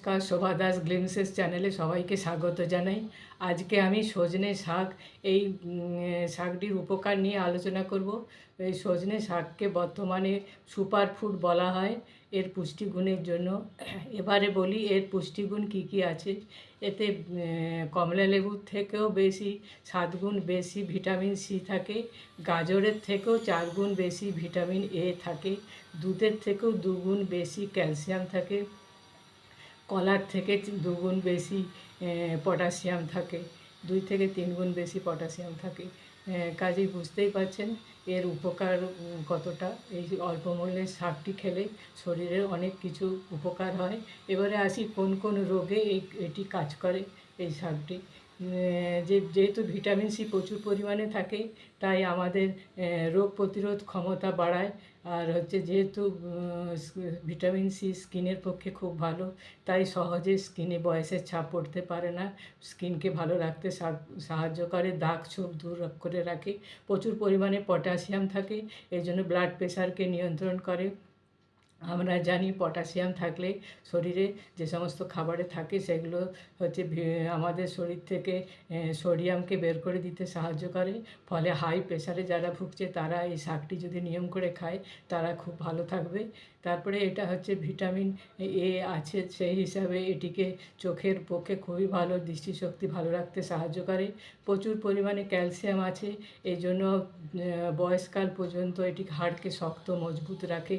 নমস্কার, শোভা দাস গ্লিমসেস চ্যানেলে সবাইকে স্বাগত জানাই। আজকে আমি সজনে শাক এই শাকটির উপকার নিয়ে আলোচনা করব। এই সজনে শাককে বর্তমানে সুপার ফুড বলা হয় এর পুষ্টিগুণের জন্য। এবারে বলি এর পুষ্টিগুণ কি কি আছে। এতে কমলা লেবুর থেকেও বেশি 7 গুণ বেশি ভিটামিন সি থাকে, গাজরের থেকেও 4 গুণ বেশি ভিটামিন এ থাকে, দুধের থেকেও 2 গুণ বেশি ক্যালসিয়াম থাকে, কলার থেকে 2 গুণ বেশি পটাশিয়াম থাকে, 2 থেকে 3 গুণ বেশি পটাশিয়াম থাকে। কাজেই বুঝতেই পারছেন এর উপকার কতটা। এই যে অল্প মূল্যের শাকটি খেলে শরীরের অনেক কিছু উপকার হয়। এবারে আসি কোন কোন রোগে এটি কাজ করে এই শাকটি। যেহেতু ভিটামিন সি প্রচুর পরিমাণে থাকে, তাই আমাদের রোগ প্রতিরোধ ক্ষমতা বাড়ায়। আর হচ্ছে যেহেতু ভিটামিন সি স্কিনের পক্ষে খুব ভালো, তাই সহজে স্কিনে বয়সের ছাপ পড়তে পারে না। স্কিনকে ভালো রাখতে সাহায্য করে, দাগ ছোপ দূর করে রাখে। প্রচুর পরিমাণে পটাশিয়াম থাকে, এই জন্য ব্লাড প্রেশারকে নিয়ন্ত্রণ করে। আমরা জানি পটাশিয়াম থাকলে শরীরে যে সমস্ত খাবারে থাকে সেগুলো হচ্ছে আমাদের শরীর থেকে সোডিয়ামকে বের করে দিতে সাহায্য করে। ফলে হাই প্রেশারে যারা ভুগছে তারা এই শাকটি যদি নিয়ম করে খায় তারা খুব ভালো থাকবে। তারপরে এটা হচ্ছে ভিটামিন এ আছে, সেই হিসাবে এটিকে চোখের পক্ষে খুবই ভালো, দৃষ্টিশক্তি ভালো রাখতে সাহায্য করে। প্রচুর পরিমাণে ক্যালসিয়াম আছে, এই জন্য বয়সকাল পর্যন্ত এটি হাড়কে শক্ত মজবুত রাখে,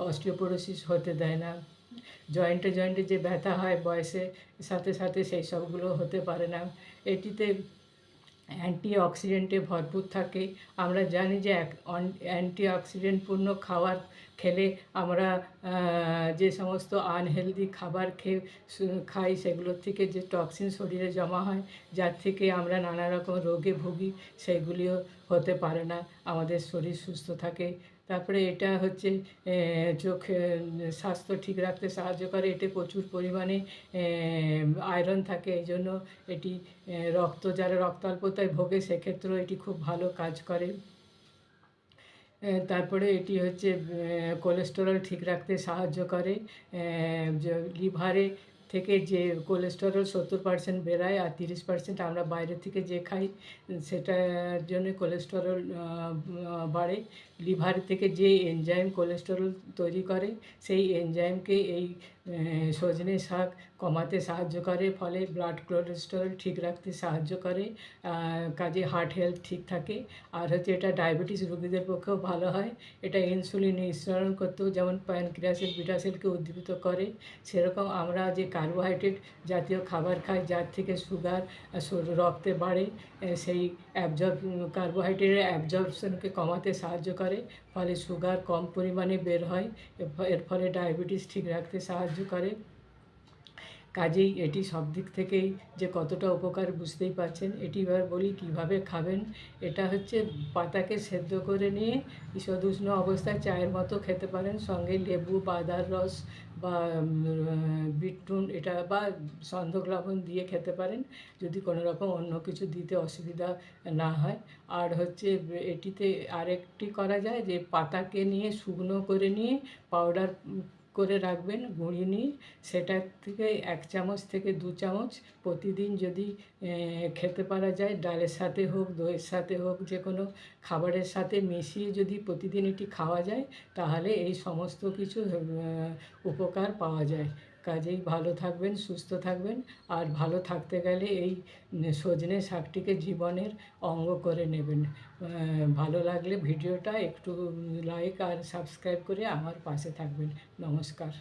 অস্টিওপোরোসিস হতে দেয় না। জয়েন্টে জয়েন্টে যে ব্যথা হয় বয়সের সাথে সাথে সেই সবগুলো হতে পারে না। এটিতে অ্যান্টিঅক্সিডেন্টে ভরপুর থাকে। আমরা জানি যে অ্যান্টিঅক্সিডেন্টপূর্ণ খাবার খেলে আমরা যে সমস্ত আনহেলদি খাবার খাই সেগুলোর থেকে যে টক্সিন শরীরে জমা হয়, যার থেকে আমরা নানা রকম রোগে ভুগি, সেগুলিও হতে পারে না, আমাদের শরীর সুস্থ থাকে। তারপরে এটা হচ্ছে চোখে স্বাস্থ্য ঠিক রাখতে সাহায্য করে। এতে প্রচুর পরিমাণে আয়রন থাকে, এই জন্য এটি যারা রক্ত অল্পতায় ভোগে সেক্ষেত্রেও এটি খুব ভালো কাজ করে। তারপরে এটি হচ্ছে কোলেস্টেরল ঠিক রাখতে সাহায্য করে। লিভারে থেকে যে কোলেস্টেরল 70% বেরায়, আর 30% আমরা বাইরে থেকে যে খাই সেটার জন্য কোলেস্টেরল বাড়ে। লিভার থেকে যে এনজাইম কোলেস্টেরল তৈরি করে সেই এনজাইমকে এই সজনে শাক কমাতে সাহায্য করে, ফলে ব্লাড কোলেস্টেরল ঠিক রাখতে সাহায্য করে। কাজে হার্ট হেলথ ঠিক থাকে। আর হচ্ছে এটা ডায়াবেটিস রোগীদের পক্ষেও ভালো হয়। এটা ইনসুলিন নিঃসরণ করতেও, যেমন প্যানক্রিয়াসের বিটা সেলকে উদ্দীপিত করে, সেরকম আমরা যে কার্বোহাইড্রেট জাতীয় খাবার খাই যার থেকে সুগার রক্তে বাড়ে, সেই কার্বোহাইড্রেটের অ্যাবজর্পশনকে কমাতে সাহায্য করে, ফলে সুগার কম পরিমাণে বের হয়। এর ফলে ডায়াবেটিস ঠিক রাখতে সাহায্য করে। কাজেই এটি সব দিক থেকেই যে কতটা উপকার বুঝতেই পারছেন। এটি এবার বলি কীভাবে খাবেন। এটা হচ্ছে পাতাকে সেদ্ধ করে নিয়ে ঈষদ উষ্ণ অবস্থায় চায়ের মতো খেতে পারেন, সঙ্গে লেবু বা আদার রস বা বিটনুন এটা বা সন্ধক লবণ দিয়ে খেতে পারেন, যদি কোনো রকম অন্য কিছু দিতে অসুবিধা না হয়। আর হচ্ছে এটিতে আরেকটি করা যায় যে পাতাকে নিয়ে শুকনো করে নিয়ে পাউডার করে রাখবেন, গুঁড়িয়ে নিয়ে সেটার থেকে 1 চামচ থেকে 2 চামচ প্রতিদিন যদি খেতে পারা যায়, ডালের সাথে হোক, দইয়ের সাথে হোক, যে কোনো খাবারের সাথে মিশিয়ে যদি প্রতিদিন এটি খাওয়া যায়, তাহলে এই সমস্ত কিছু উপকার পাওয়া যায়। কাজেই ভালো থাকবেন, সুস্থ থাকবেন। আর ভালো থাকতে গেলে এই সজনে শাকটিকে জীবনের অঙ্গ করে নেবেন। ভালো লাগলে ভিডিওটা একটু লাইক আর সাবস্ক্রাইব করে আমার পাশে থাকবেন। নমস্কার।